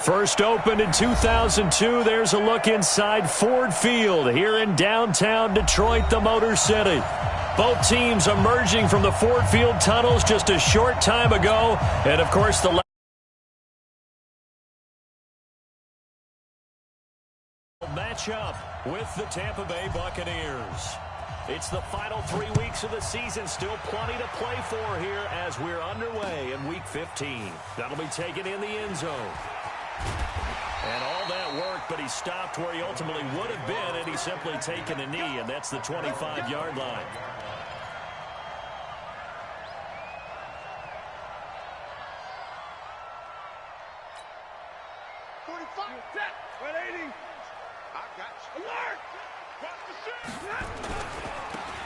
First opened in 2002, there's a look inside Ford Field here in downtown Detroit, the Motor City. Both teams emerging from the Ford Field tunnels just a short time ago. And, of course, the matchup with the Tampa Bay Buccaneers. It's the final 3 weeks of the season. Still plenty to play for here as we're underway in Week 15. That'll be taken in the end zone. And all that work, but he stopped where he ultimately would have been, and he's simply taken a knee, and that's the 25-yard line.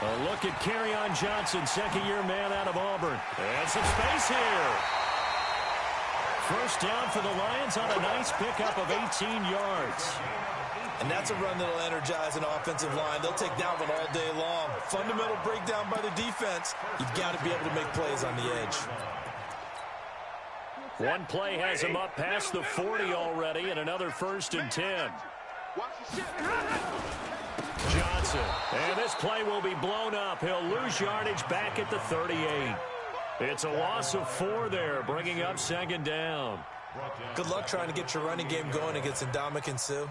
A look at Kerryon Johnson, second-year man out of Auburn. And some space here. First down for the Lions on a nice pickup of 18 yards. And that's a run that'll energize an offensive line. They'll take that one all day long. Fundamental breakdown by the defense. You've got to be able to make plays on the edge. One play has him up past the 40 already, and another 1st and 10. Johnson, and this play will be blown up. He'll lose yardage back at the 38. It's a loss of 4 there, bringing up 2nd down. Good luck trying to get your running game going against Ndamukong Suh.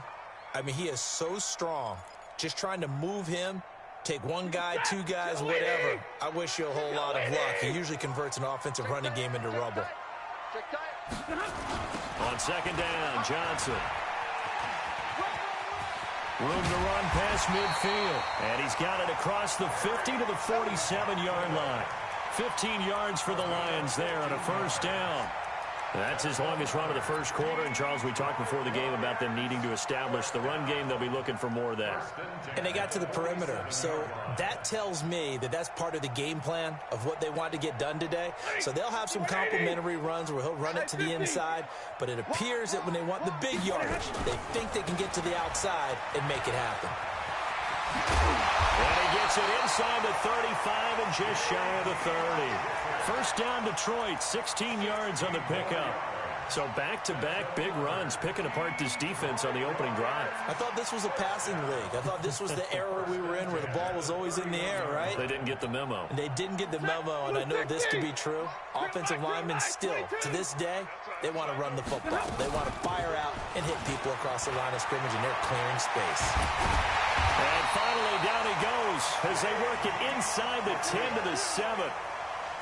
I mean, he is so strong. Just trying to move him, take one guy, 2 guys, whatever. I wish you a whole lot of luck. He usually converts an offensive running game into rubble. On 2nd down, Johnson. Room to run past midfield. And he's got it across the 50 to the 47-yard line. 15 yards for the Lions there on a 1st down. That's his longest run of the first quarter. And, Charles, we talked before the game about them needing to establish the run game. They'll be looking for more of that. And they got to the perimeter. So that tells me that that's part of the game plan of what they want to get done today. So they'll have some complimentary runs where he'll run it to the inside. But it appears that when they want the big yardage, they think they can get to the outside and make it happen. And he gets it inside the 35 and just shy of the 30. First down Detroit, 16 yards on the pickup. So back-to-back big runs, picking apart this defense on the opening drive. I thought this was a passing league. I thought this was the era we were in where the ball was always in the air, right? They didn't get the memo. They didn't get the memo, and I know this to be true. Offensive linemen still, to this day, they want to run the football. They want to fire out and hit people across the line of scrimmage, and they're clearing space. And finally, down he goes as they work it inside the 10 to the 7.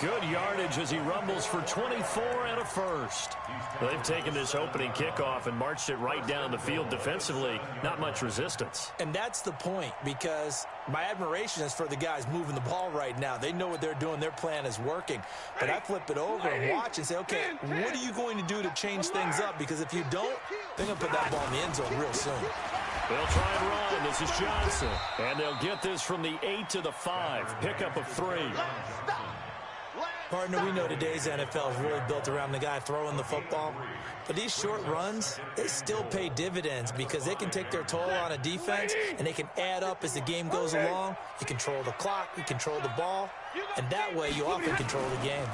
Good yardage as he rumbles for 24 and a 1st. They've taken this opening kickoff and marched it right down the field defensively. Not much resistance. And that's the point, because my admiration is for the guys moving the ball right now. They know what they're doing. Their plan is working. But I flip it over and watch and say, okay, what are you going to do to change things up? Because if you don't, they're going to put that ball in the end zone real soon. They'll try and run. This is Johnson. And they'll get this from the 8 to the 5. Pickup of 3. Partner, we know today's NFL is really built around the guy throwing the football. But these short runs, they still pay dividends because they can take their toll on a defense, and they can add up as the game goes along. You control the clock, you control the ball, and that way you often control the game.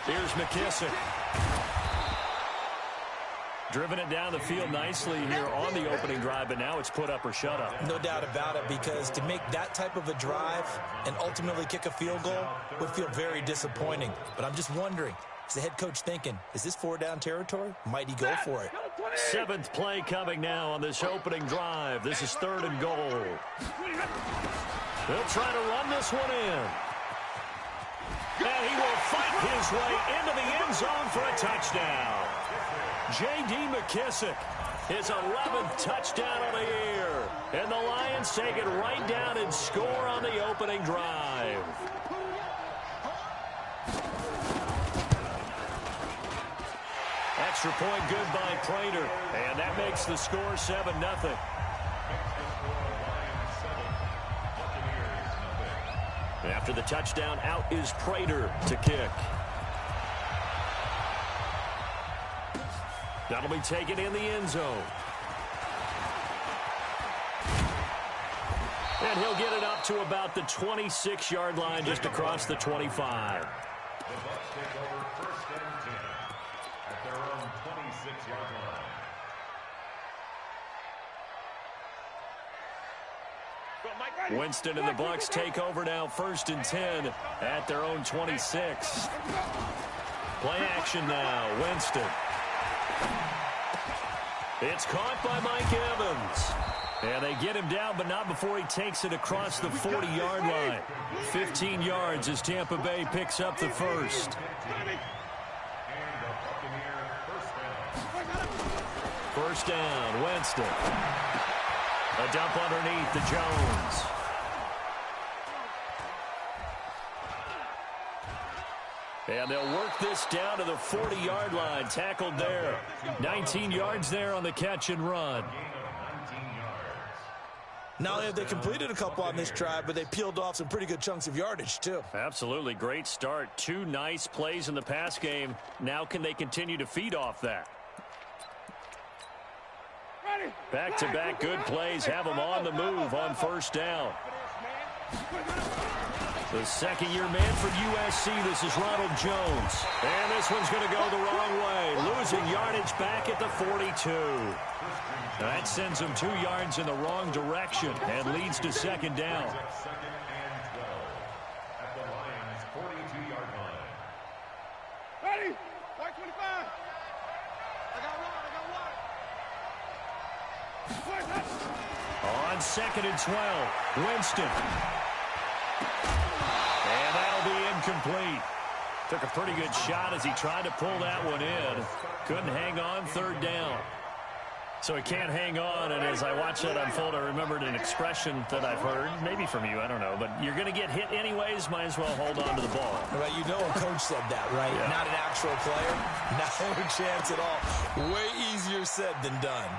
Here's McKissick. Driven it down the field nicely here on the opening drive, but now it's put up or shut up. No doubt about it, because to make that type of a drive and ultimately kick a field goal would feel very disappointing. But I'm just wondering, is the head coach thinking, is this 4-down territory? Might he go for it? 7th play coming now on this opening drive. This is 3rd and goal. They'll try to run this one in. And he will fight his way into the end zone for a touchdown. J.D. McKissick, his 11th touchdown of the year. And the Lions take it right down and score on the opening drive. Extra point good by Prater. And that makes the score 7-0. After the touchdown, out is Prater to kick. That'll be taken in the end zone. And he'll get it up to about the 26-yard line, just across the 25. The Bucs take over 1st and 10 at their own 26-yard line. Winston and the Bucs take over now, 1st and 10 at their own 26. Play action now, Winston. It's caught by Mike Evans. And they get him down, but not before he takes it across the 40-yard line. 15 yards as Tampa Bay picks up the first. First down, Winston. A dump underneath to Jones. And they'll work this down to the 40-yard line. Tackled there. 19 yards there on the catch and run. Not only have they completed a couple on this drive, but they peeled off some pretty good chunks of yardage, too. Absolutely. Great start. 2 nice plays in the pass game. Now can they continue to feed off that? Back-to-back good plays have them on the move on first down. The second-year man for USC, this is Ronald Jones. And this one's going to go the wrong way, losing yardage back at the 42. That sends him 2 yards in the wrong direction and leads to second down. Ready? White 25. I got one. On 2nd and 12, Winston. And that'll be incomplete. Took a pretty good shot as he tried to pull that one in. Couldn't hang on, 3rd down. So he can't hang on, and as I watched that unfold, I remembered an expression that I've heard, maybe from you, I don't know, but you're going to get hit anyways, might as well hold on to the ball. Right, you know a coach said that, right? Yeah. Not an actual player. No chance at all. Way easier said than done.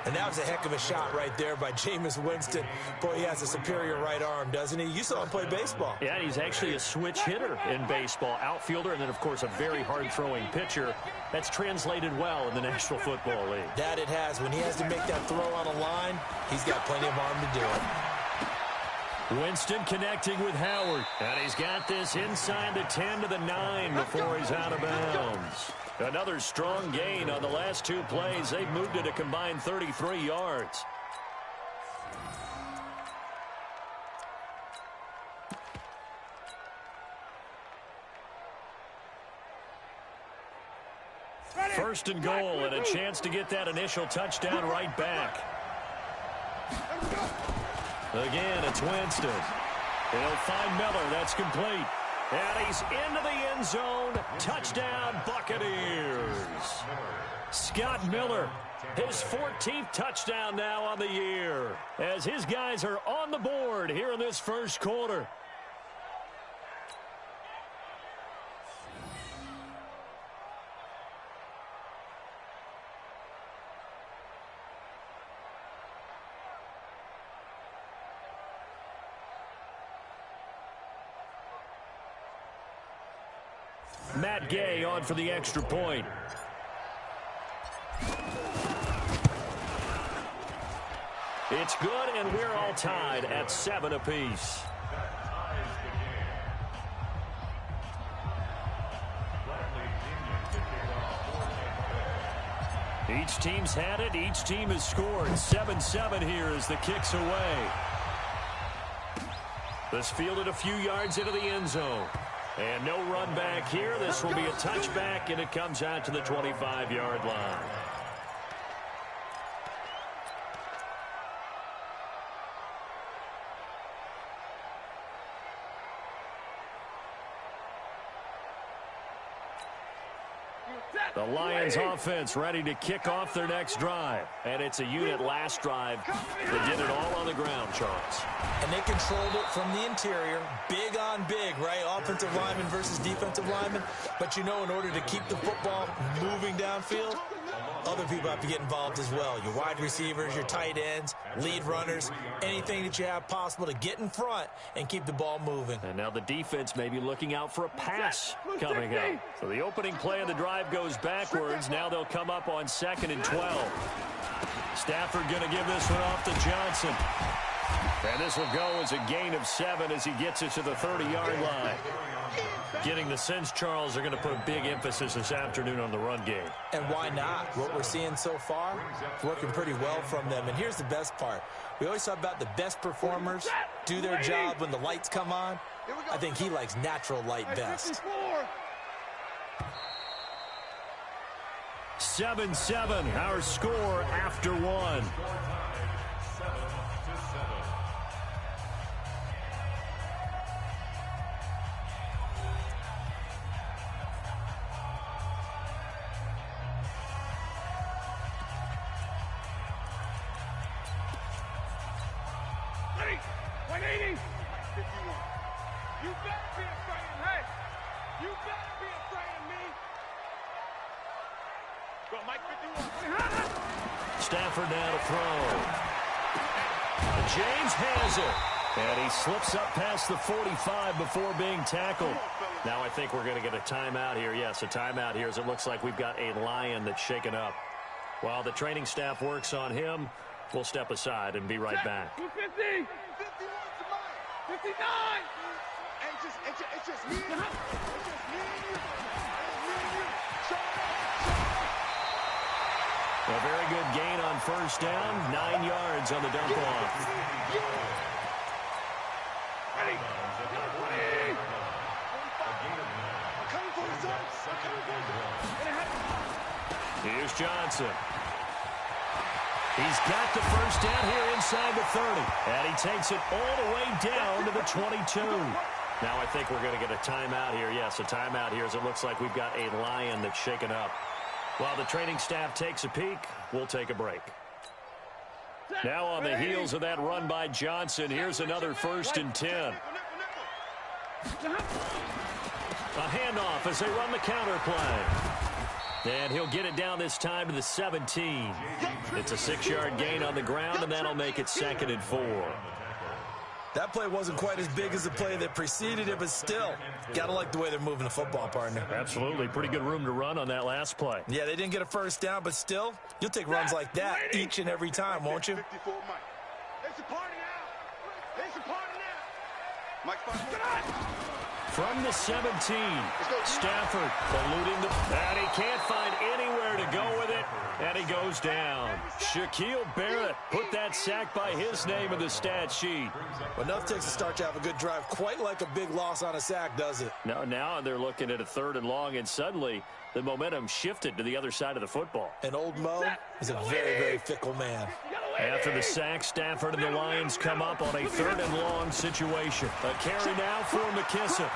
And that was a heck of a shot right there by Jameis Winston. Boy, he has a superior right arm, doesn't he? You saw him play baseball. Yeah, he's actually a switch hitter in baseball. Outfielder, and then, of course, a very hard-throwing pitcher. That's translated well in the National Football League. That it has. When he has to make that throw on a line, he's got plenty of arm to do it. Winston connecting with Howard. And he's got this inside the 10 to the 9 before he's out of bounds. Another strong gain on the last 2 plays. They've moved it a combined 33 yards. First and goal, and a chance to get that initial touchdown right back. Again, it's Winston. He'll find Miller. That's complete. And he's into the end zone. Touchdown, Buccaneers. Scott Miller, his 14th touchdown now on the year, as his guys are on the board here in this first quarter. Matt Gay on for the extra point. It's good, and we're all tied at 7 apiece. Each team's had it. Each team has scored. 7-7 here as the kick's away. This fielded a few yards into the end zone. And no run back here. This will be a touchback, and it comes out to the 25-yard line. The Lions offense ready to kick off their next drive. And it's a unit last drive that did it all on the ground, Charles. And they controlled it from the interior. Big on big, right? Offensive lineman versus defensive lineman. But you know, in order to keep the football moving downfield, other people have to get involved as well. Your wide receivers, your tight ends, lead runners, anything that you have possible to get in front and keep the ball moving. And now the defense may be looking out for a pass coming up. So the opening play of the drive goes backwards. Now they'll come up on 2nd and 12. Stafford going to give this one off to Johnson. And this will go as a gain of 7 as he gets it to the 30-yard line. Getting the sense, Charles, they're going to put a big emphasis this afternoon on the run game. And why not? What we're seeing so far, it's working pretty well from them. And here's the best part. We always talk about the best performers do their job when the lights come on. I think he likes natural light best. 7-7, our score after 1. Stafford now to throw. James has it. And he slips up past the 45 before being tackled. Now I think we're going to get a timeout here. Yes, a timeout here as it looks like we've got a Lion that's shaken up. While the training staff works on him, we'll step aside and be right back. 50, 51 to 59. It's just me. It's just me and you. A very good gain on first down. 9 yards on the dump-off. Here's Johnson. He's got the first down here inside the 30. And he takes it all the way down to the 22. Now I think we're going to get a timeout here. Yes, a timeout here as it looks like we've got a Lion that's shaken up. While the training staff takes a peek, we'll take a break. Now on the heels of that run by Johnson, here's another 1st and 10. A handoff as they run the counter play. And he'll get it down this time to the 17. It's a 6-yard gain on the ground, and that'll make it 2nd and 4. That play wasn't quite as big as the play that preceded it, but still, got to like the way they're moving the football, partner. Absolutely. Pretty good room to run on that last play. Yeah, they didn't get a first down, but still, you'll take runs like that each and every time, won't you? It's a party now. It's a party now. Mike, from the 17, Stafford eluding the... And he can't find anywhere to go with it, and he goes down. Shaquille Barrett put that sack by his name in the stat sheet. Enough takes to start to have a good drive, quite like a big loss on a sack, does it? Now they're looking at a 3rd and long, and suddenly the momentum shifted to the other side of the football. And old Mo is a very, very fickle man. After the sack, Stafford and the Lions come up on a 3rd and long situation. A carry now for McKissick.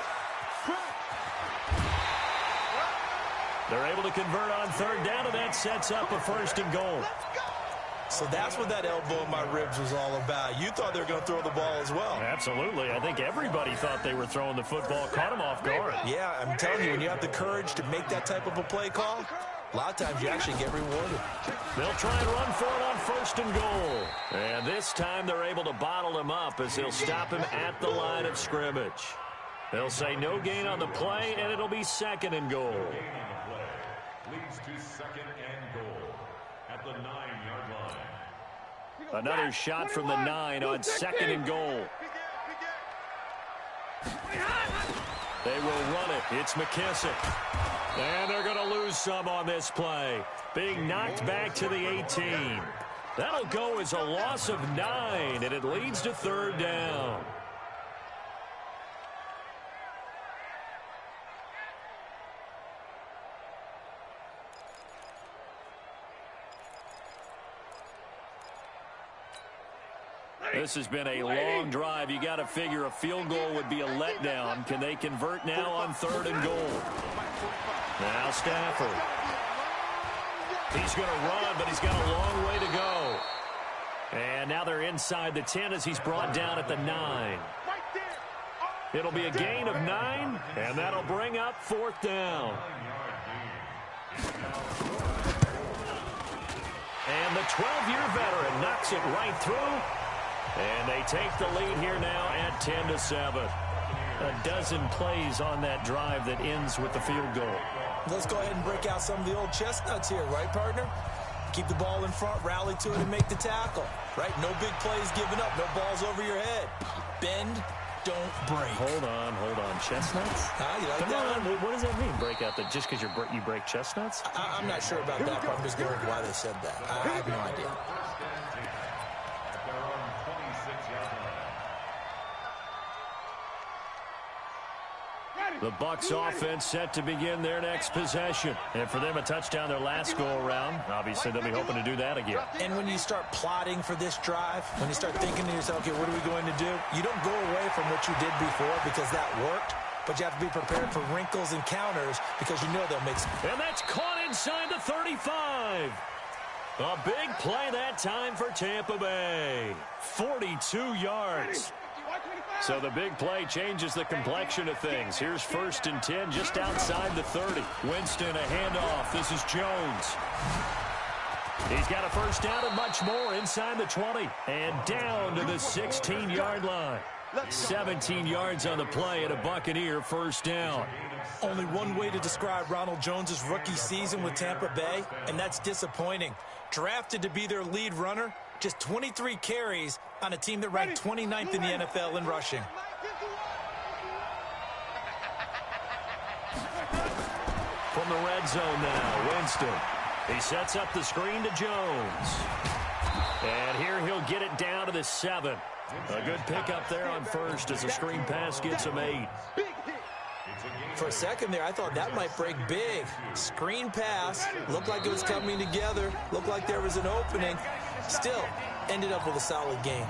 They're able to convert on 3rd down, and that sets up a 1st and goal. So that's what that elbow in my ribs was all about. You thought they were going to throw the ball as well. Absolutely. I think everybody thought they were throwing the football. Caught him off guard. Yeah, I'm telling you, when you have the courage to make that type of a play call, a lot of times you actually get rewarded. They'll try and run for it on 1st and goal. And this time they're able to bottle him up as they'll stop him at the line of scrimmage. They'll say no gain on the play, and it'll be 2nd and goal. Leads to 2nd and goal at the 9-yard line. Another shot from the 9 on 2nd and goal. They will run it. It's McKissick. And they're going to lose some on this play. Being knocked back to the 18. That'll go as a loss of 9, and it leads to 3rd down. This has been a long drive. You got to figure a field goal would be a letdown. Can they convert now on 3rd and goal? Now Stafford. He's going to run, but he's got a long way to go. And now they're inside the 10 as he's brought down at the 9. It'll be a gain of 9, and that'll bring up 4th down. And the 12-year veteran knocks it right through. And they take the lead here now at 10-7. A dozen plays on that drive that ends with the field goal. Let's go ahead and break out some of the old chestnuts here, right, partner? Keep the ball in front, rally to it, and make the tackle. Right? No big plays given up. No balls over your head. Bend, don't break. Hold on. Chestnuts? You like Come that on. one? What does that mean, break out? Just because you break chestnuts? I'm not sure about that part. I'm just going with why they said that. I have no idea. The Bucs offense set to begin their next possession. And for them, a touchdown their last go-around. Obviously, they'll be hoping to do that again. And when you start plotting for this drive, when you start thinking to yourself, okay, what are we going to do? You don't go away from what you did before because that worked, but you have to be prepared for wrinkles and counters because you know they'll make some. And that's caught inside the 35. A big play that time for Tampa Bay. 42 yards. So the big play changes the complexion of things. Here's 1st and 10 just outside the 30. Winston, a handoff. This is Jones. He's got a first down and much more inside the 20. And down to the 16-yard line. 17 yards on the play and a Buccaneer first down. Only one way to describe Ronald Jones' rookie season with Tampa Bay, and that's disappointing. Drafted to be their lead runner, just 23 carries on a team that ranked 29th in the NFL in rushing. From the red zone now, Winston. He sets up the screen to Jones. And here he'll get it down to the 7. A good pickup there on first as the screen pass gets him 8. For a second there, I thought that might break big. Screen pass, looked like it was coming together, looked like there was an opening. Still, ended up with a solid game.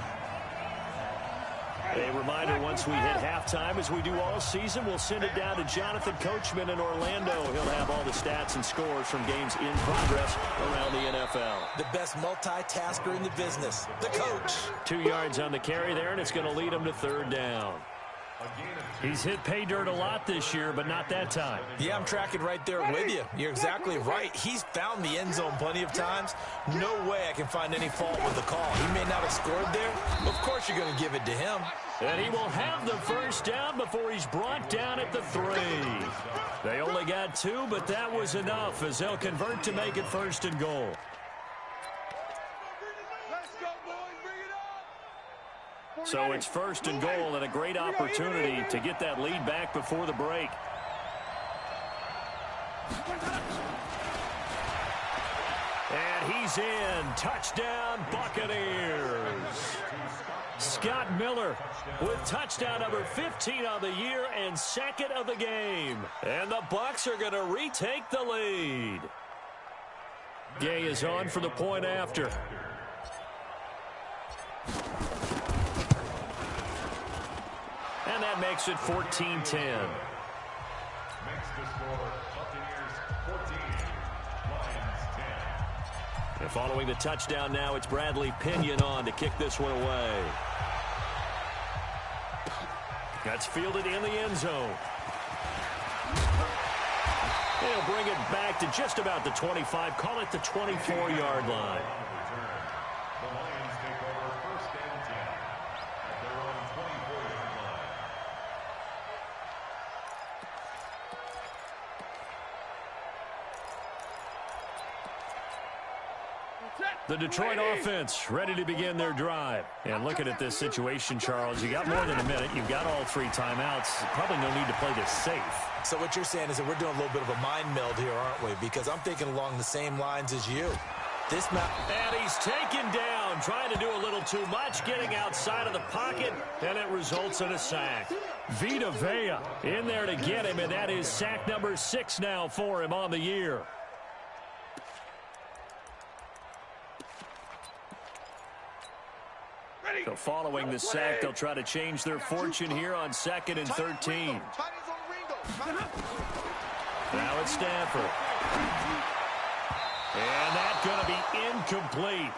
A reminder, once we hit halftime, as we do all season, we'll send it down to Jonathan Coachman in Orlando. He'll have all the stats and scores from games in progress around the NFL. The best multitasker in the business, the coach. 2 yards on the carry there, and it's going to lead him to 3rd down. He's hit pay dirt a lot this year, but not that time. Yeah, I'm tracking right there with you. You're exactly right. He's found the end zone plenty of times. No way I can find any fault with the call. He may not have scored there. Of course you're going to give it to him. And he will have the first down before he's brought down at the 3. They only got 2, but that was enough as they'll convert to make it 1st and goal. So it's 1st and goal and a great opportunity to get that lead back before the break. And he's in. Touchdown, Buccaneers. Scott Miller with touchdown number 15 on the year and 2nd of the game. And the Bucs are going to retake the lead. Gay is on for the point after. And that makes it 14-10. Makes the score Buccaneers 14, Lions 10. And following the touchdown now, it's Bradley Pinion on to kick this one away. That's fielded in the end zone. They'll bring it back to just about the 25, call it the 24-yard line. The Lions take over 1st and 10 at their own 24-yard line. The Detroit offense ready to begin their drive. And looking at this situation, Charles, you got more than a minute. You've got all 3 timeouts. Probably no need to play this safe. So what you're saying is that we're doing a little bit of a mind meld here, aren't we? Because I'm thinking along the same lines as you. And he's taken down, trying to do a little too much, getting outside of the pocket, and it results in a sack. Vita Vea in there to get him, and that is sack number 6 now for him on the year. So following the sack, they'll try to change their fortune here on 2nd and 13. Now it's Stafford. And that's going to be incomplete.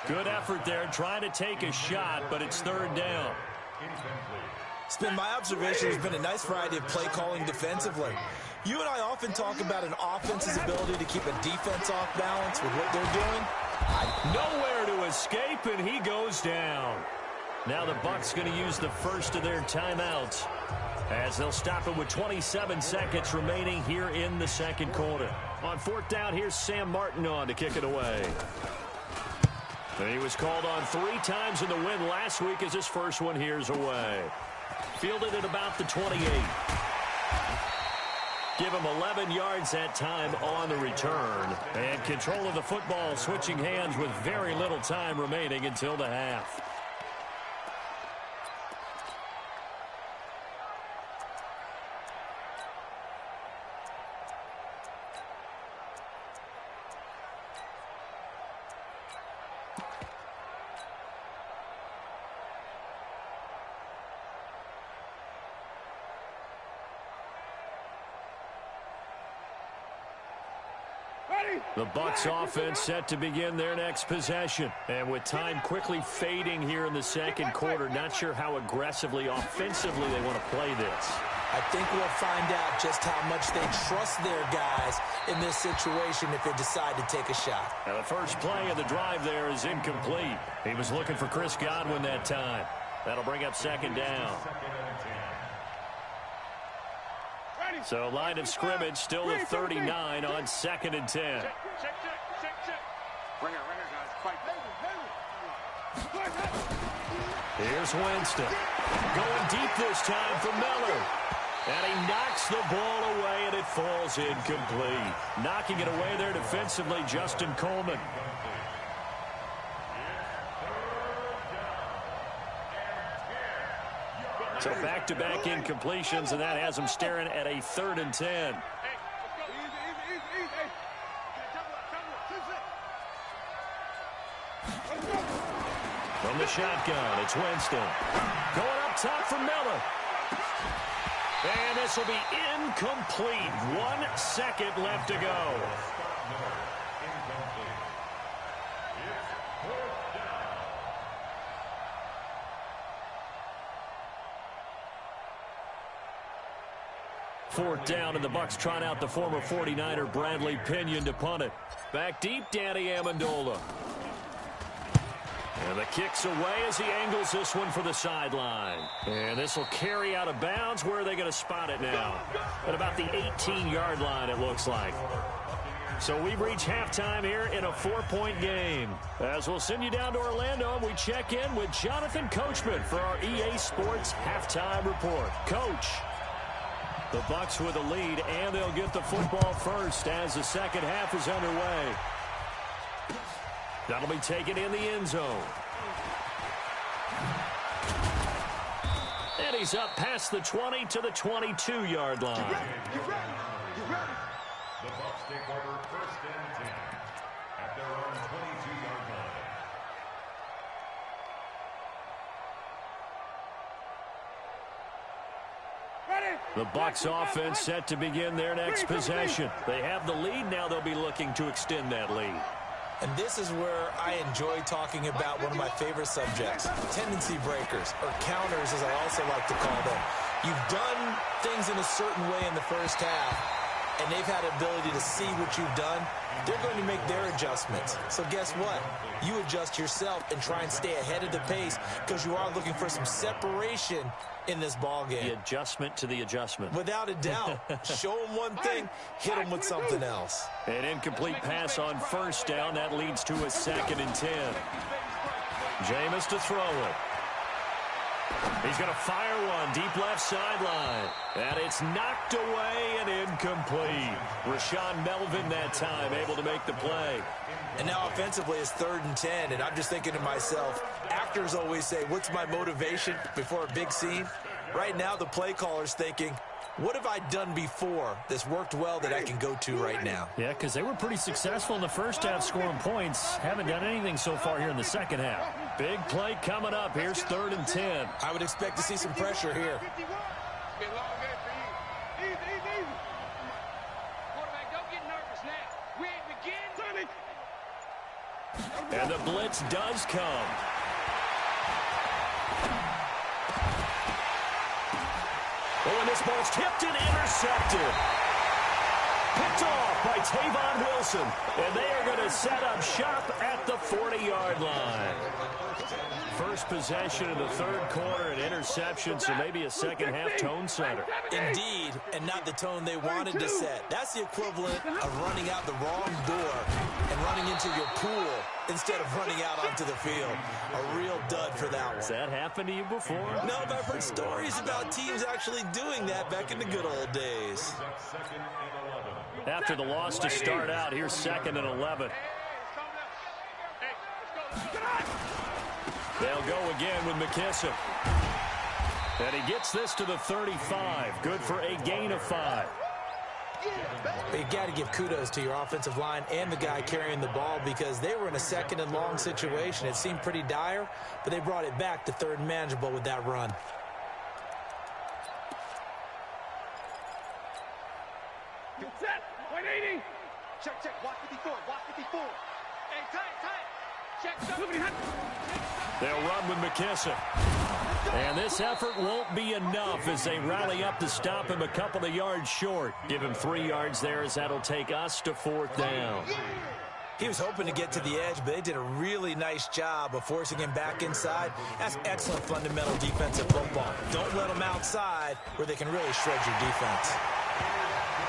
Good effort there, trying to take a shot, but it's 3rd down. It's been my observation there's been a nice variety of play calling defensively. You and I often talk about an offense's ability to keep a defense off balance with what they're doing. Nowhere to escape, and he goes down. Now the Bucs going to use the first of their timeouts as they'll stop it with 27 seconds remaining here in the 2nd quarter. On fourth down, here's Sam Martin on to kick it away. And he was called on 3 times in the win last week as his first one here's away. Fielded at about the 28. Give him 11 yards that time on the return. And control of the football switching hands with very little time remaining until the half. The Bucs offense set to begin their next possession. And with time quickly fading here in the second quarter, not sure how aggressively, offensively they want to play this. I think we'll find out just how much they trust their guys in this situation if they decide to take a shot. Now the first play of the drive there is incomplete. He was looking for Chris Godwin that time. That'll bring up second down. So line of scrimmage still at 39 on 2nd and 10. Check. Bring her, guys. Fight. Here's Winston. Going deep this time for Miller. And he knocks the ball away, and it falls incomplete. Knocking it away there defensively, Justin Coleman. So back-to-back incompletions, and that has him staring at a 3rd and 10. From the shotgun, it's Winston. Going up top for Miller. And this will be incomplete. 1 second left to go. 4th down, and the Bucs trot out the former 49er Bradley Pinion to punt it. Back deep, Danny Amendola. And the kick's away as he angles this one for the sideline. And this will carry out of bounds. Where are they going to spot it now? At about the 18-yard line, it looks like. So we've reached halftime here in a 4-point game. As we'll send you down to Orlando, we check in with Jonathan Coachman for our EA Sports Halftime Report. Coach. The Bucs with a lead, and they'll get the football first as the second half is underway. That'll be taken in the end zone. And he's up past the 20 to the 22-yard line. You ready? The Bucs take over 1st and 10 at their own 22-yard line. The Bucs offense set to begin their next possession. They have the lead. Now they'll be looking to extend that lead. And this is where I enjoy talking about one of my favorite subjects, tendency breakers, or counters as I also like to call them. You've done things in a certain way in the first half, and they've had the ability to see what you've done. They're going to make their adjustments. So guess what? You adjust yourself and try and stay ahead of the pace because you are looking for some separation in this ball game. The adjustment to the adjustment. Without a doubt. Show them one thing, hit them with something else. An incomplete pass on 1st down. That leads to a 2nd and 10. Jameis to throw it. He's going to fire one deep left sideline. And it's knocked away and incomplete. Rashawn Melvin that time able to make the play. And now offensively it's 3rd and 10, and I'm just thinking to myself, actors always say, what's my motivation before a big scene? Right now the play caller's thinking, what have I done before that's worked well that I can go to right now? Yeah, because they were pretty successful in the first half scoring points. Haven't done anything so far here in the second half. Big play coming up. Here's 3rd and 10. I would expect to see some pressure here. And the blitz does come. Oh, and this ball's tipped and intercepted. Picked off by Tavon Wilson. And they are going to set up shop at the 40-yard line. First possession of the third quarter, an interception, so maybe a second-half tone setter. Indeed, and not the tone they wanted to set. That's the equivalent of running out the wrong door and running into your pool instead of running out onto the field. A real dud for that one. Has that happened to you before? No, but I've heard stories about teams actually doing that back in the good old days. After the loss to start out, here's 2nd and 11. They'll go again with McKissick. And he gets this to the 35. Good for a gain of 5. But you got to give kudos to your offensive line and the guy carrying the ball because they were in a 2nd and long situation. It seemed pretty dire, but they brought it back to 3rd and manageable with that run. Get set. 180. Check. Watch 54. Hey, tight. Check. They'll run with McKissick. And this effort won't be enough as they rally up to stop him a couple of yards short. Give him 3 yards there as that'll take us to 4th down. He was hoping to get to the edge, but they did a really nice job of forcing him back inside. That's excellent fundamental defensive football. Don't let them outside where they can really shred your defense.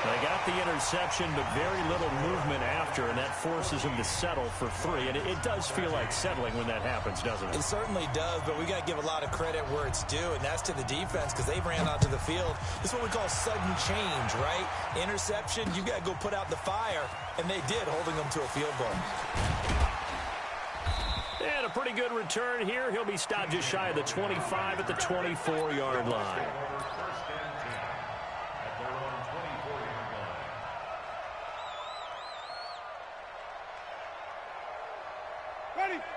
They got the interception, but very little movement after, and that forces him to settle for 3. And it does feel like settling when that happens, doesn't it? It certainly does, but we got to give a lot of credit where it's due, and that's to the defense because they ran onto the field. This is what we call sudden change, right? Interception, you got to go put out the fire, and they did, holding them to a field goal. And a pretty good return here. He'll be stopped just shy of the 25 at the 24-yard line.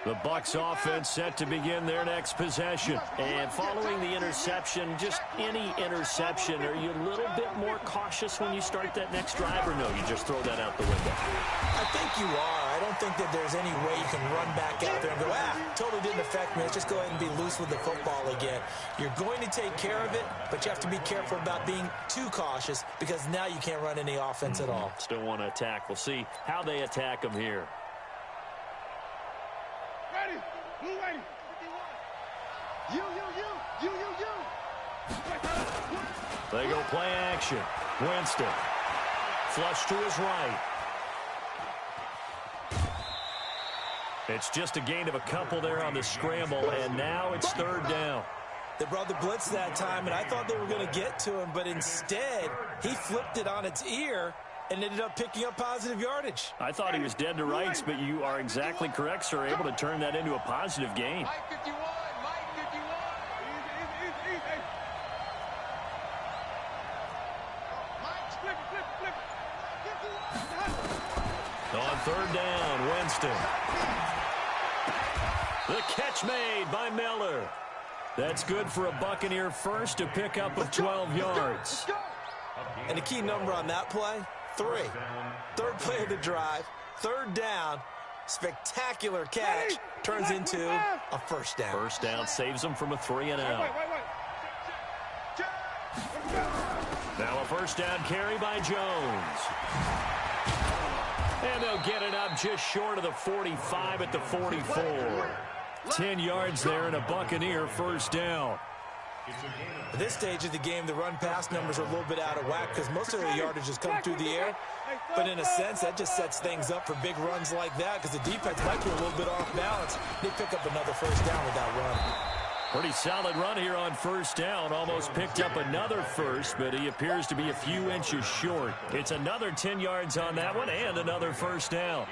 The Bucs offense set to begin their next possession. And following the interception, just any interception, are you a little bit more cautious when you start that next drive, or no, you just throw that out the window? I think you are. I don't think that there's any way you can run back out there and go, totally didn't affect me. Let's just go ahead and be loose with the football again. You're going to take care of it, but you have to be careful about being too cautious because now you can't run any offense at all. Still want to attack. We'll see how they attack them here. Blue ready. You. They go play action. Winston. Flush to his right. It's just a gain of a couple there on the scramble, and now it's 3rd down. They brought the blitz that time, and I thought they were going to get to him, but instead he flipped it on its ear and ended up picking up positive yardage. I thought he was dead to rights, but you are exactly correct, sir. Able to turn that into a positive gain. Mike 51. Easy. Mike, flip it. On 3rd down, Winston. The catch made by Miller. That's good for a Buccaneer first, to pick up of 12 yards. And the key number on that play, 3. 3rd play of the drive, 3rd down, spectacular catch, turns into a 1st down. 1st down saves them from a 3 and out. Now a 1st down carry by Jones. And they'll get it up just short of the 45 at the 44. 10 yards there and a Buccaneer 1st down. At this stage of the game, the run-pass numbers are a little bit out of whack because most of the yardage has come through the air. But in a sense, that just sets things up for big runs like that because the defense might be a little bit off balance. They pick up another 1st down with that run. Pretty solid run here on 1st down. Almost picked up another first, but he appears to be a few inches short. It's another 10 yards on that one and another 1st down.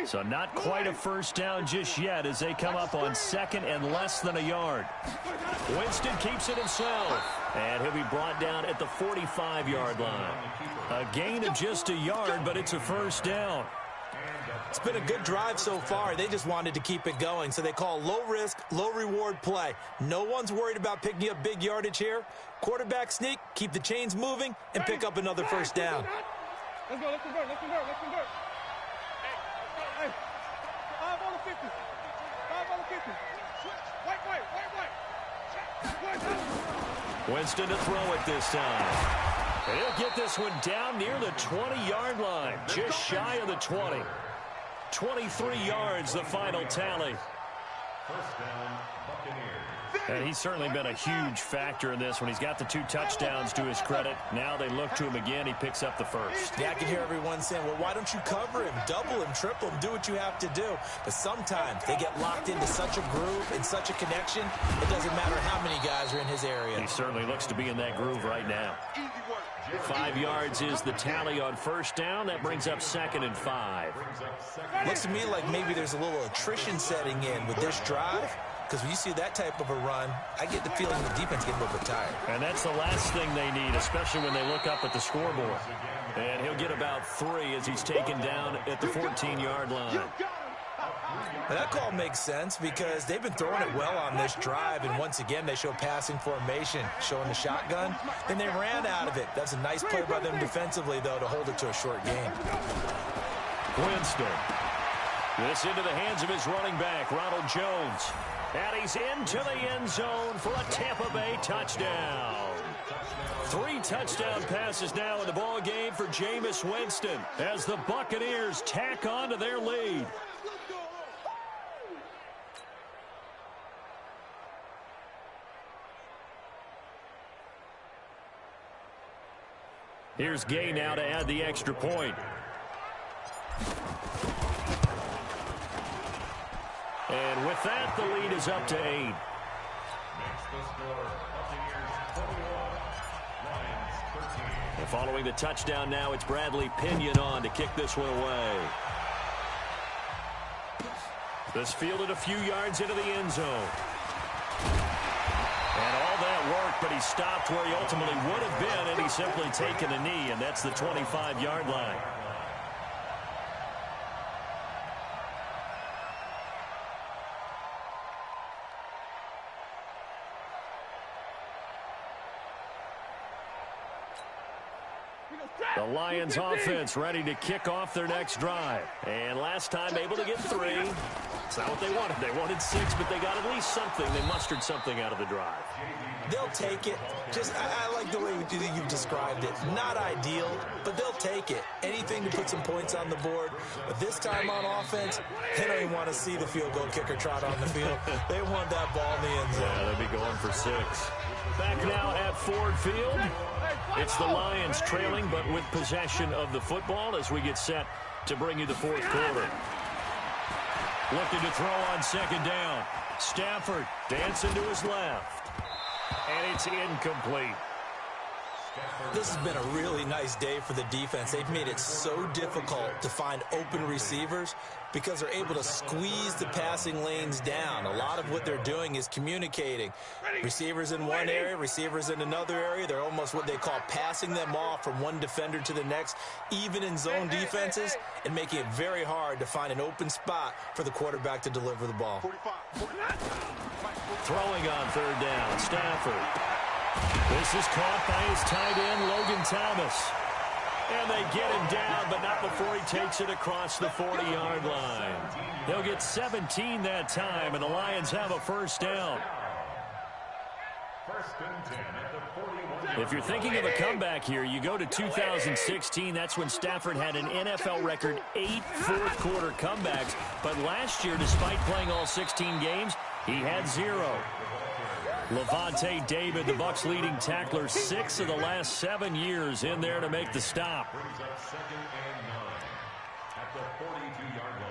So not quite a 1st down just yet as they come up on 2nd and less than a yard. Winston keeps it himself, and he'll be brought down at the 45-yard line. A gain of just a yard, but it's a 1st down. It's been a good drive so far. They just wanted to keep it going, so they call low-risk, low-reward play. No one's worried about picking up big yardage here. Quarterback sneak, keep the chains moving, and pick up another 1st down. Let's convert. Hey, 5 on the 50. 5 on the 50. Switch. White. Winston to throw it this time. And he'll get this one down near the 20-yard line, just shy of the 20. 23 yards, the final tally. First down, Buccaneers. And he's certainly been a huge factor in this when he's got the 2 touchdowns to his credit. Now they look to him again. He picks up the first. Yeah, I can hear everyone saying, well, why don't you cover him, double him, triple him, do what you have to do. But sometimes they get locked into such a groove and such a connection, it doesn't matter how many guys are in his area. He certainly looks to be in that groove right now. 5 yards is the tally on first down. That brings up 2nd and 5. Looks to me like maybe there's a little attrition setting in with this drive. Because when you see that type of a run, I get the feeling the defense getting a little bit tired. And that's the last thing they need, especially when they look up at the scoreboard. And he'll get about 3 as he's taken down at the 14-yard line. Now that call makes sense because they've been throwing it well on this drive, and once again they show passing formation, showing the shotgun. Then they ran out of it. That's a nice play by them defensively, though, to hold it to a short game. Winston. This into the hands of his running back, Ronald Jones. And he's into the end zone for a Tampa Bay touchdown. 3 touchdown passes now in the ball game for Jameis Winston as the Buccaneers tack on to their lead. Here's Gay now to add the extra point. And with that, the lead is up to 8. Makes the score Buccaneers 21, Lions 13. And following the touchdown now, it's Bradley Pinion on to kick this one away. This fielded a few yards into the end zone. And all that worked, but he stopped where he ultimately would have been, and he's simply taken a knee, and that's the 25-yard line. The Lions offense ready to kick off their next drive. And last time able to get 3. It's not what they wanted. They wanted 6, but they got at least something. They mustered something out of the drive. They'll take it. I like the way you've described it. Not ideal, but they'll take it. Anything to put some points on the board. But this time on offense, they don't even want to see the field goal kicker trot on the field. They want that ball in the end zone. Yeah, they'll be going for 6. Back now at Ford Field. It's the Lions trailing, but with possession of the football as we get set to bring you the 4th quarter. Looking to throw on 2nd down. Stafford dancing to his left. And it's incomplete. This has been a really nice day for the defense. They've made it so difficult to find open receivers because they're able to squeeze the passing lanes down. A lot of what they're doing is communicating. Receivers in one area, receivers in another area. They're almost what they call passing them off from one defender to the next, even in zone defenses, and making it very hard to find an open spot for the quarterback to deliver the ball. Throwing on 3rd down, Stafford. This is caught by his tight end, Logan Thomas. And they get him down, but not before he takes it across the 40-yard line. He'll get 17 that time, and the Lions have a 1st down. 1st and 10 at the 41. If you're thinking of a comeback here, you go to 2016. That's when Stafford had an NFL record 8 fourth-quarter comebacks. But last year, despite playing all 16 games, he had 0. Levante David, the Bucs' leading tackler, 6 of the last 7 years in there to make the stop. Brings up 2nd and 9 at the 42-yard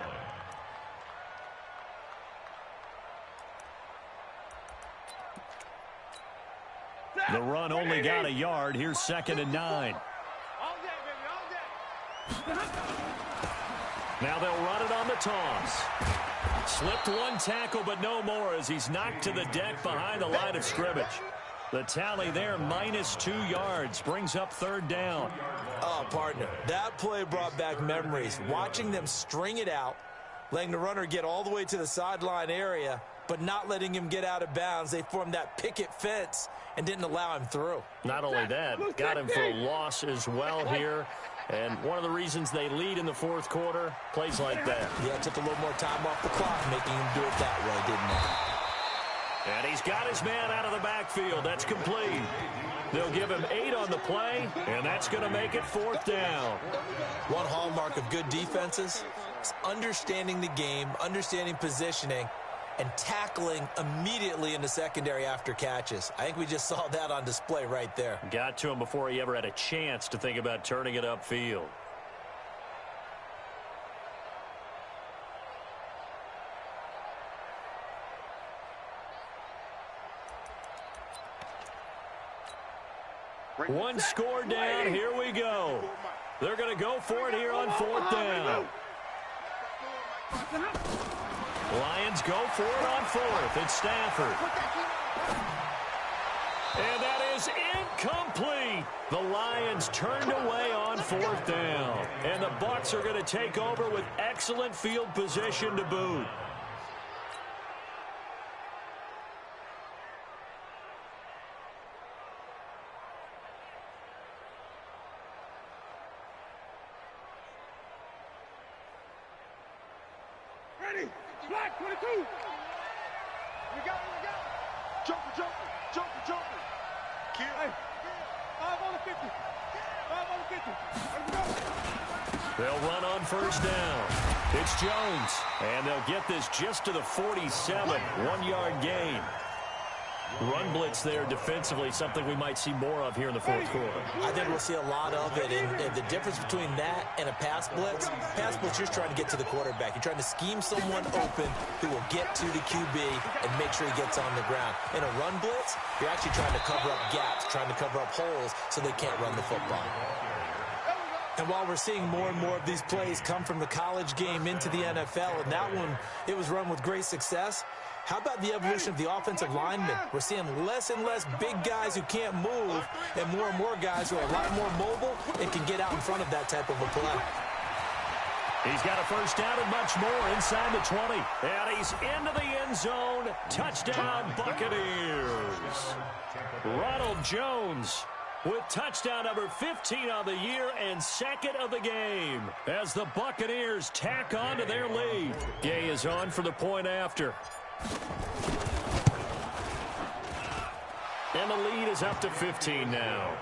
line. The run only got a yard. Here's 2nd and 9. Now they'll run it on the toss. Slipped one tackle, but no more as he's knocked to the deck behind the line of scrimmage. The tally there, -2 yards, brings up 3rd down. Oh, partner, that play brought back memories. Watching them string it out, letting the runner get all the way to the sideline area, but not letting him get out of bounds. They formed that picket fence and didn't allow him through. Not only that, got him for a loss as well here. And one of the reasons they lead in the 4th quarter, plays like that. Yeah, took a little more time off the clock, making him do it that way, didn't it? And he's got his man out of the backfield. That's complete. They'll give him 8 on the play, and that's going to make it 4th down. One hallmark of good defenses basics, understanding the game, understanding positioning, and tackling immediately in the secondary after catches. I think we just saw that on display right there. Got to him before he ever had a chance to think about turning it upfield. One score down. Here we go. They're going to go for it here on 4th down. Lions go for it on 4th. It's Stafford. And that is incomplete. The Lions turned away on 4th down. And the Bucs are going to take over with excellent field position to boot. Ready? Black 22. We got it. Jumper. Kill. Hey, 5 on the 50. 5 on the 50. Let's go. They'll run on 1st down. It's Jones. And they'll get this just to the 47. 1-yard gain. Run blitz there defensively, something we might see more of here in the 4th quarter. I think we'll see a lot of it. And the difference between that and a pass blitz, you're trying to get to the quarterback. You're trying to scheme someone open who will get to the QB and make sure he gets on the ground. In a run blitz, you're actually trying to cover up gaps, trying to cover up holes so they can't run the football. And while we're seeing more and more of these plays come from the college game into the NFL, and that one, it was run with great success, how about the evolution of the offensive linemen? We're seeing less and less big guys who can't move and more guys who are a lot more mobile and can get out in front of that type of a play. He's got a 1st down and much more inside the 20. And he's into the end zone. Touchdown, Buccaneers. Ronald Jones with touchdown number 15 on the year and 2nd of the game as the Buccaneers tack on to their lead. Gay is on for the point after. And the lead is up to 15 now.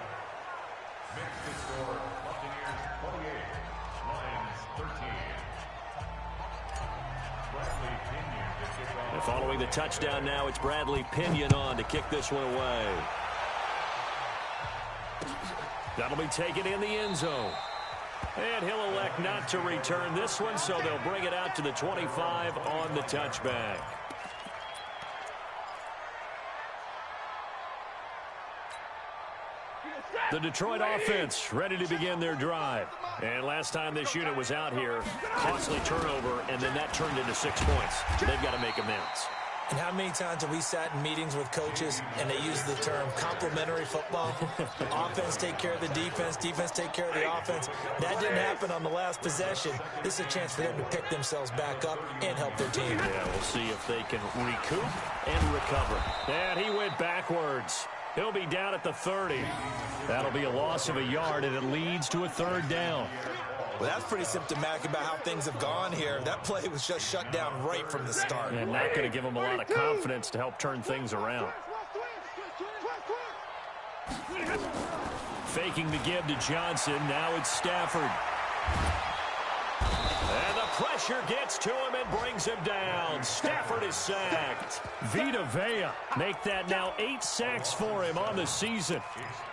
And following the touchdown now, it's Bradley Pinion on to kick this one away. That'll be taken in the end zone. And he'll elect not to return this one, so they'll bring it out to the 25 on the touchback. The Detroit offense ready to begin their drive. And last time this unit was out here, costly turnover, and then that turned into 6 points. They've got to make amends. And how many times have we sat in meetings with coaches and they use the term complementary football? Offense take care of the defense, defense take care of the offense. That didn't happen on the last possession. This is a chance for them to pick themselves back up and help their team. Yeah, we'll see if they can recoup and recover. And he went backwards. He'll be down at the 30. That'll be a loss of a yard, and it leads to a 3rd down. Well, that's pretty symptomatic about how things have gone here. That play was just shut down right from the start. And not going to give them a lot of confidence to help turn things around. Faking the give to Johnson. Now it's Stafford. And the pressure gets to him and brings him down. Stafford is sacked. Vita Vea make that now 8 sacks for him on the season.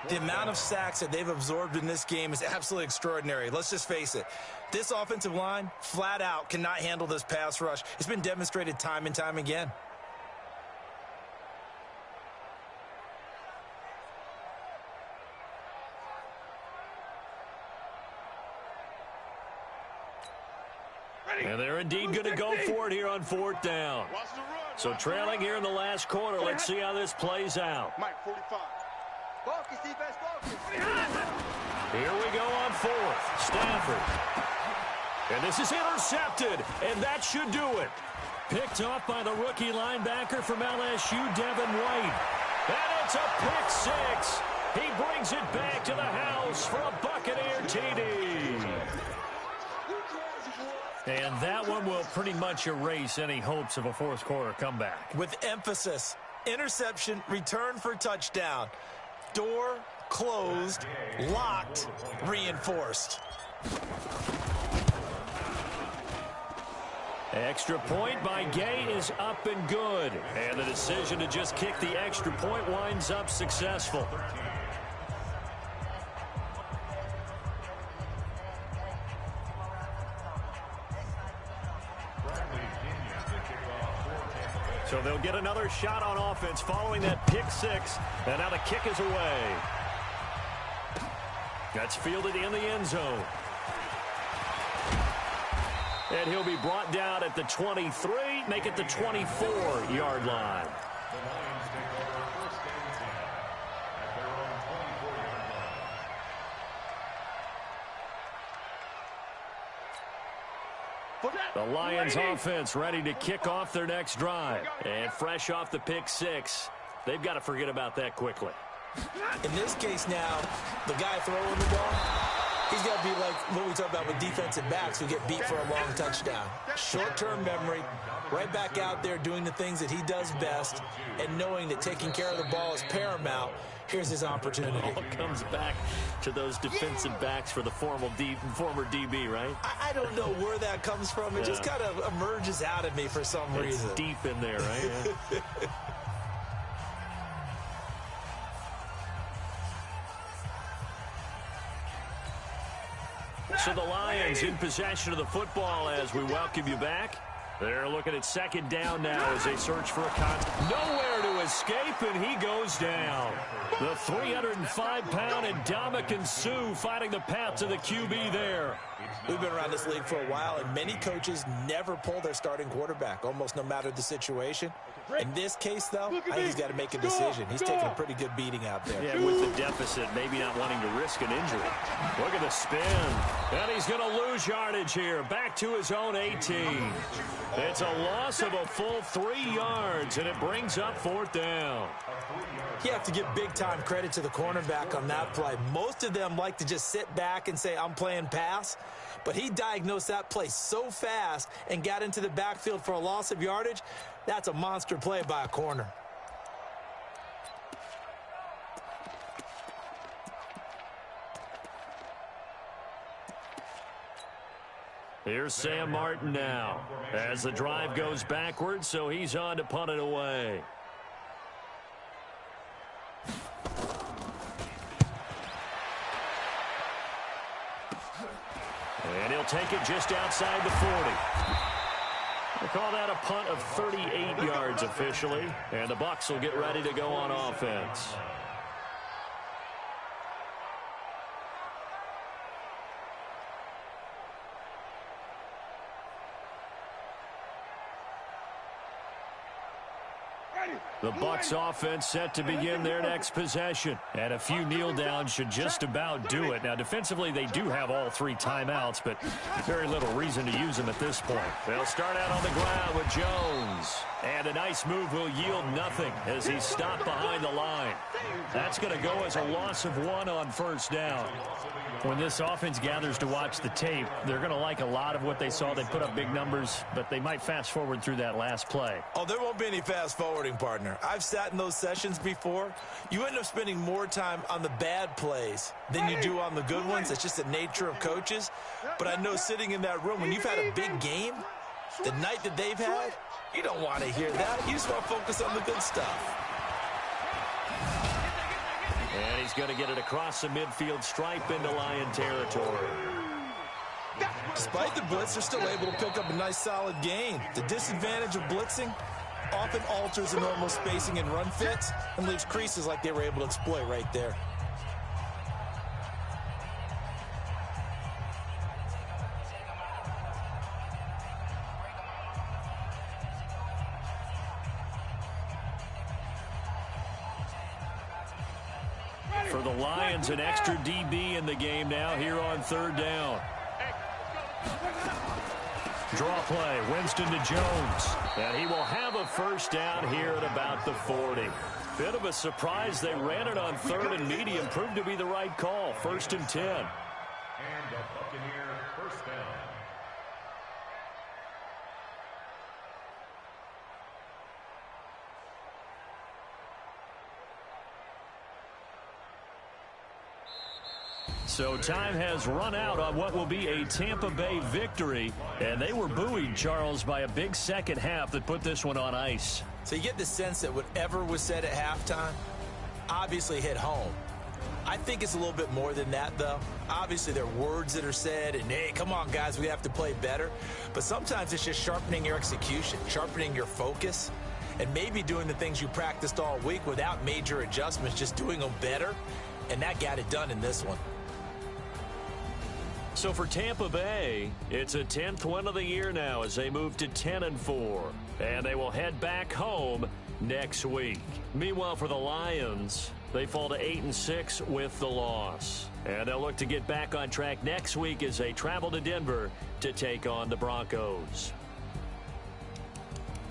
The amount of sacks that they've absorbed in this game is absolutely extraordinary. Let's just face it. This offensive line, flat out, cannot handle this pass rush. It's been demonstrated time and time again. And they're indeed going to go for it here on 4th down. So trailing here in the last quarter, let's see how this plays out. Mike, 45. Focus, defense, focus. Here we go on 4th. Stafford. And this is intercepted, and that should do it. Picked off by the rookie linebacker from LSU, Devin White. And it's a pick 6. He brings it back to the house for a Buccaneer TD. And that one will pretty much erase any hopes of a 4th quarter comeback. With emphasis, interception, return for touchdown. Door closed, locked, reinforced. Extra point by Gay is up and good. And the decision to just kick the extra point winds up successful. So they'll get another shot on offense following that pick six. And now the kick is away. That's fielded in the end zone. And he'll be brought down at the 23, make it the 24-yard line. The Lions take over first and 10 at their own 24-yard line. The Lions offense ready to kick off their next drive. And fresh off the pick six, they've got to forget about that quickly. In this case now, the guy throwing the ball, he's got to be like what we talk about with defensive backs who get beat for a long touchdown. Short-term memory, right back out there doing the things that he does best, and knowing that taking care of the ball is paramount. Here's his opportunity. It all comes back to those defensive backs for the former DB, right? I don't know where that comes from. It just kind of emerges out of me for some reason. It's deep in there, right? Yeah. So the Lions in possession of the football as we welcome you back. They're looking at second down now as they search for a contact. Nowhere to escape, and he goes down. The 305-pound Ndamukong Suh finding the path to the QB there. We've been around this league for a while, and many coaches never pull their starting quarterback, almost no matter the situation. In this case, though, I think he's got to make a decision. He's taking a pretty good beating out there. Yeah, with the deficit, maybe not wanting to risk an injury. Look at the spin. And he's going to lose yardage here. Back to his own 18. It's a loss of a full 3 yards, and it brings up fourth down. You have to give big-time credit to the cornerback on that play. Most of them like to just sit back and say, I'm playing pass. But he diagnosed that play so fast and got into the backfield for a loss of yardage. That's a monster play by a corner. Here's Sam Martin now as the drive goes backwards, so he's on to punt it away. And he'll take it just outside the 40. They call that a punt of 38 yards officially, and the Bucs will get ready to go on offense. The Bucs offense set to begin their next possession. And a few kneel downs should just about do it. Now, defensively, they do have all 3 timeouts, but very little reason to use them at this point. They'll start out on the ground with Jones. And a nice move will yield nothing as he's stopped behind the line. That's going to go as a loss of 1 on first down. When this offense gathers to watch the tape, they're going to like a lot of what they saw. They put up big numbers, but they might fast forward through that last play. Oh, there won't be any fast forwarding, partner. I've sat in those sessions before. You end up spending more time on the bad plays than you do on the good ones. It's just the nature of coaches. But I know sitting in that room, when you've had a big game, the night that they've had, you don't want to hear that. You just want to focus on the good stuff. And he's going to get it across the midfield stripe into Lion territory. Despite the blitz, they're still able to pick up a nice solid gain. The disadvantage of blitzing often alters the normal spacing and run fits and leaves creases like they were able to exploit right there. For the Lions, an extra DB in the game now here on third down. Draw play, Winston to Jones. And he will have a first down here at about the 40. Bit of a surprise. They ran it on third and medium. Proved to be the right call. 1st and 10. And the Buccaneer first down. So time has run out on what will be a Tampa Bay victory. And they were buoyed, Charles, by a big second half that put this one on ice. So you get the sense that whatever was said at halftime obviously hit home. I think it's a little bit more than that, though. Obviously, there are words that are said, and, hey, come on, guys, we have to play better. But sometimes it's just sharpening your execution, sharpening your focus, and maybe doing the things you practiced all week without major adjustments, just doing them better. And that got it done in this one. So for Tampa Bay, it's a 10th win of the year now as they move to 10-4. And they will head back home next week. Meanwhile, for the Lions, they fall to 8-6 with the loss. And they'll look to get back on track next week as they travel to Denver to take on the Broncos.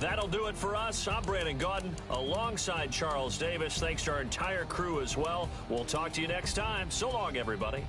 That'll do it for us. I'm Brandon Gaudin alongside Charles Davis. Thanks to our entire crew as well. We'll talk to you next time. So long, everybody.